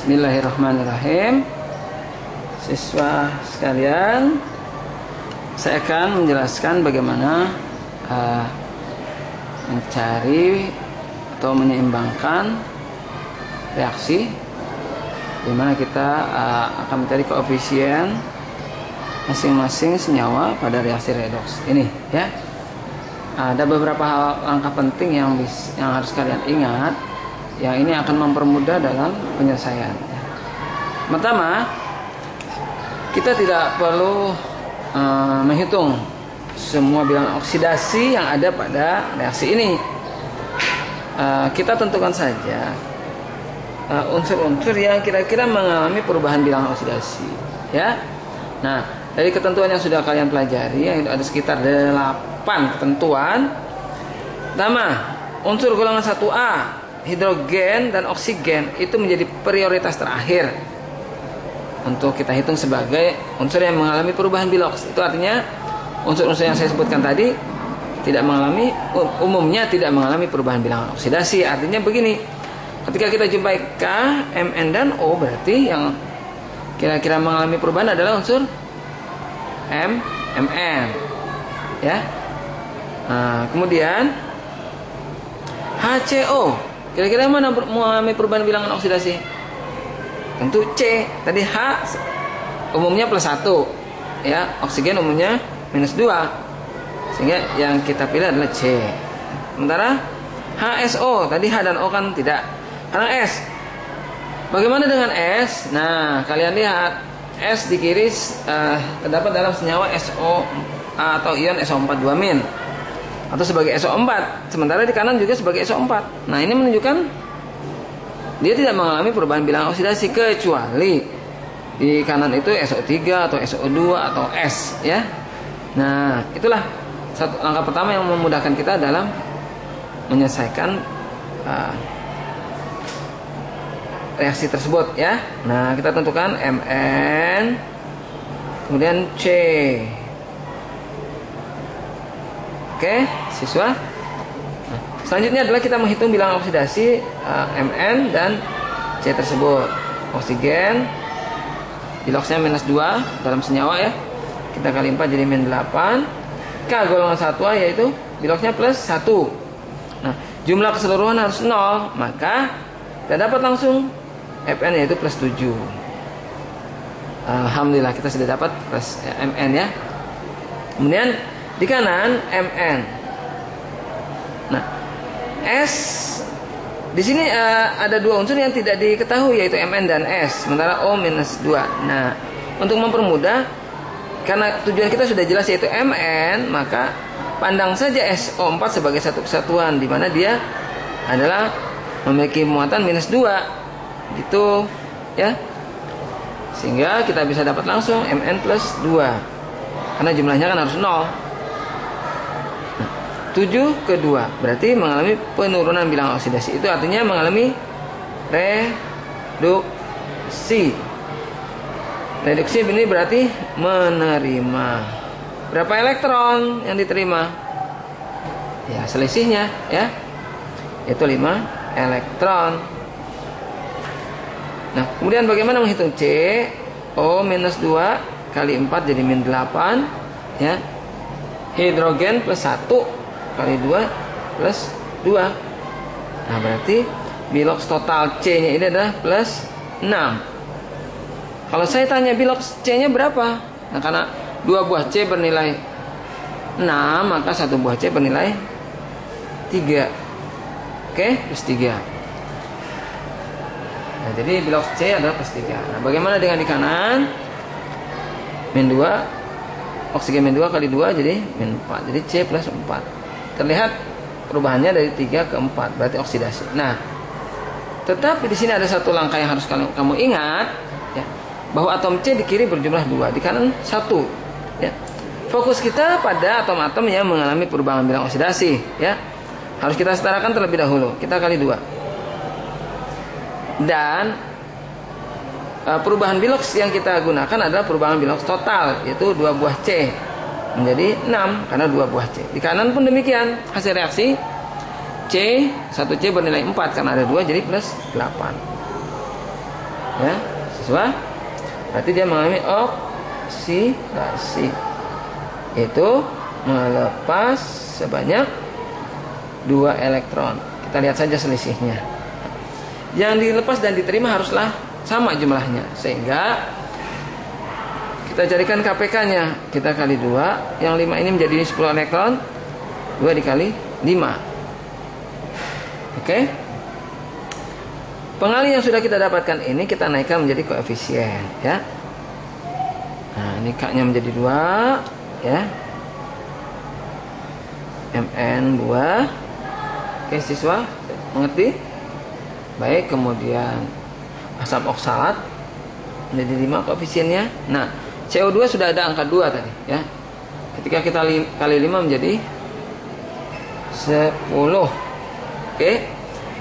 Bismillahirrahmanirrahim. Siswa sekalian, saya akan menjelaskan bagaimana mencari atau menyeimbangkan reaksi, di mana kita akan mencari koefisien masing-masing senyawa pada reaksi redoks ini, ya. Ada beberapa langkah penting yang harus kalian ingat, yang ini akan mempermudah dalam penyelesaian. Pertama, kita tidak perlu menghitung semua bilangan oksidasi yang ada pada reaksi ini. Kita tentukan saja unsur-unsur yang kira-kira mengalami perubahan bilangan oksidasi, ya. Nah, dari ketentuan yang sudah kalian pelajari, yang ada sekitar 8 ketentuan. Pertama, unsur golongan 1A, hidrogen dan oksigen, itu menjadi prioritas terakhir untuk kita hitung sebagai unsur yang mengalami perubahan biloks. Itu artinya unsur-unsur yang saya sebutkan tadi umumnya tidak mengalami perubahan bilangan oksidasi. Artinya begini, ketika kita jumpai K, Mn dan O, berarti yang kira-kira mengalami perubahan adalah unsur Mn, ya. Nah, kemudian HCO, kira-kira mana mengalami perubahan bilangan oksidasi? Tentu C. Tadi H umumnya +1, ya. Oksigen umumnya -2, sehingga yang kita pilih adalah C. Sementara HSO, tadi H dan O kan tidak. Karena S. Bagaimana dengan S? Nah, kalian lihat S di kiri terdapat dalam senyawa SO atau ion SO4 2- atau sebagai SO4, sementara di kanan juga sebagai SO4. Nah, ini menunjukkan dia tidak mengalami perubahan bilangan oksidasi, kecuali di kanan itu SO3 atau SO2 atau S, ya. Nah, itulah satu langkah pertama yang memudahkan kita dalam menyelesaikan reaksi tersebut, ya. Nah, kita tentukan Mn, kemudian C. Oke, siswa. Nah, selanjutnya adalah kita menghitung bilangan oksidasi Mn dan C tersebut. Oksigen biloksnya -2 dalam senyawa, ya. Kita kali 4 jadi -8. K golongan 1A yaitu biloksnya +1. Nah, jumlah keseluruhan harus 0, maka kita dapat langsung Fn yaitu +7. Alhamdulillah kita sudah dapat plus Mn, ya. Kemudian di kanan Mn. Nah, S di sini ada dua unsur yang tidak diketahui, yaitu Mn dan S, sementara O -2. Nah, untuk mempermudah, karena tujuan kita sudah jelas yaitu Mn, maka pandang saja SO4 sebagai satu kesatuan, di mana dia adalah memiliki muatan -2. Gitu, ya. Sehingga kita bisa dapat langsung Mn +2, karena jumlahnya kan harus 0. Nah, 7/2 berarti mengalami penurunan bilangan oksidasi. Itu artinya mengalami reduksi. Reduksi ini berarti menerima. Berapa elektron yang diterima? Ya, selisihnya, ya. Itu 5 elektron. Nah, kemudian bagaimana menghitung C? O -2 kali 4 jadi -8, ya. Hidrogen +1 kali 2 +2. Nah, berarti biloks total C-nya ini adalah +6. Kalau saya tanya biloks C-nya berapa? Nah, karena 2 buah C bernilai 6, maka 1 buah C bernilai 3. Oke, +3. Nah, jadi biloks C adalah +3. Nah, bagaimana dengan di kanan? -2, oksigen -2 kali 2 jadi -4. Jadi C +4. Terlihat perubahannya dari 3 ke 4, berarti oksidasi. Nah, tetapi di sini ada satu langkah yang harus kamu ingat, ya, bahwa atom C di kiri berjumlah 2, di kanan 1, ya. Fokus kita pada atom-atom yang mengalami perubahan bilangan oksidasi, ya. Harus kita setarakan terlebih dahulu. Kita kali 2. Dan perubahan biloks yang kita gunakan adalah perubahan biloks total, yaitu 2 buah C menjadi 6 karena 2 buah C. Di kanan pun demikian, hasil reaksi C, 1C bernilai 4 karena ada 2 jadi +8. Ya, siswa. Berarti dia mengalami oksidasi. Itu melepas sebanyak 2 elektron. Kita lihat saja selisihnya. Yang dilepas dan diterima haruslah sama jumlahnya, sehingga kita jadikan KPK-nya. Kita kali 2, yang 5 ini menjadi 10 elektron, 2 dikali 5. Oke. Pengalih yang sudah kita dapatkan ini kita naikkan menjadi koefisien, ya. Nah, ini K-nya menjadi 2, ya. Mn 2. Oke, siswa, mengerti? Baik, kemudian asam oksalat menjadi 5 koefisiennya. Nah, CO2 sudah ada angka 2 tadi, ya. Ketika kita kali 5 menjadi 10. Oke.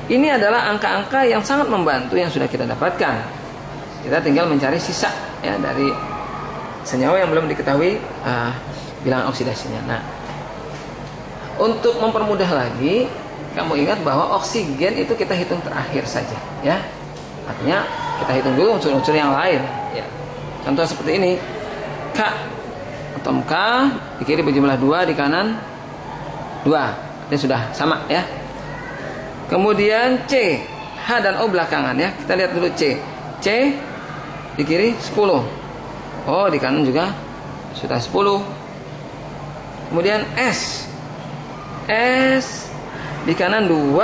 Ini adalah angka-angka yang sangat membantu yang sudah kita dapatkan. Kita tinggal mencari sisa, ya, dari senyawa yang belum diketahui bilangan oksidasinya. Nah, untuk mempermudah lagi, kamu ingat bahwa oksigen itu kita hitung terakhir saja, ya. Artinya kita hitung dulu unsur-unsur yang lain, ya. Contoh seperti ini. K, atom K di kiri berjumlah 2, di kanan 2. Ini sudah sama, ya. Kemudian C, H dan O belakangan, ya. Kita lihat dulu C. C di kiri 10. Oh, di kanan juga sudah 10. Kemudian S. S di kanan 2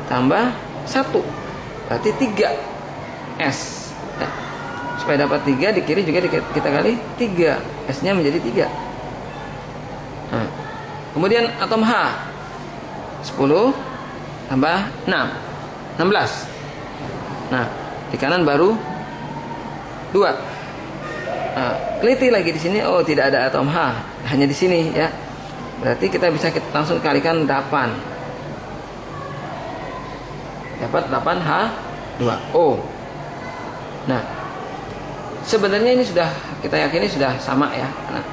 tambah 1. Berarti 3 S, ya. Supaya dapat 3 di kiri juga kita kali 3. S-nya menjadi 3. Nah, kemudian atom H 10 tambah 6, 16. Nah, di kanan baru 2. Nah, teliti lagi di sini. Oh, tidak ada atom H, hanya di sini, ya. Berarti kita bisa langsung kalikan 8. Dapat 8H2O. Nah, sebenarnya ini sudah kita yakini sudah sama, ya. Nah,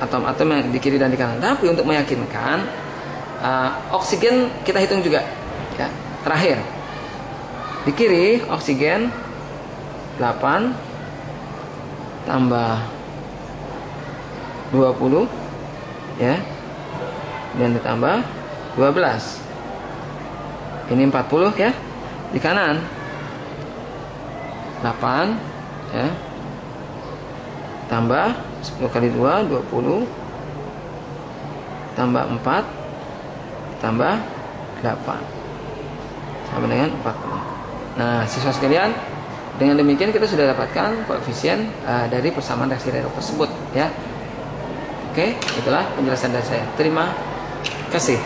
atom-atom yang di kiri dan di kanan. Tapi untuk meyakinkan, oksigen kita hitung juga, ya. Terakhir di kiri oksigen 8 tambah 20, ya, dan ditambah 12. Ini 40, ya. Di kanan 8, ya, tambah 10 kali 2 20, tambah 4 tambah 8 sama dengan 40. Nah, siswa sekalian, dengan demikian kita sudah dapatkan koefisien dari persamaan reaksi redoks tersebut, ya. Oke, itulah penjelasan dari saya. Terima kasih.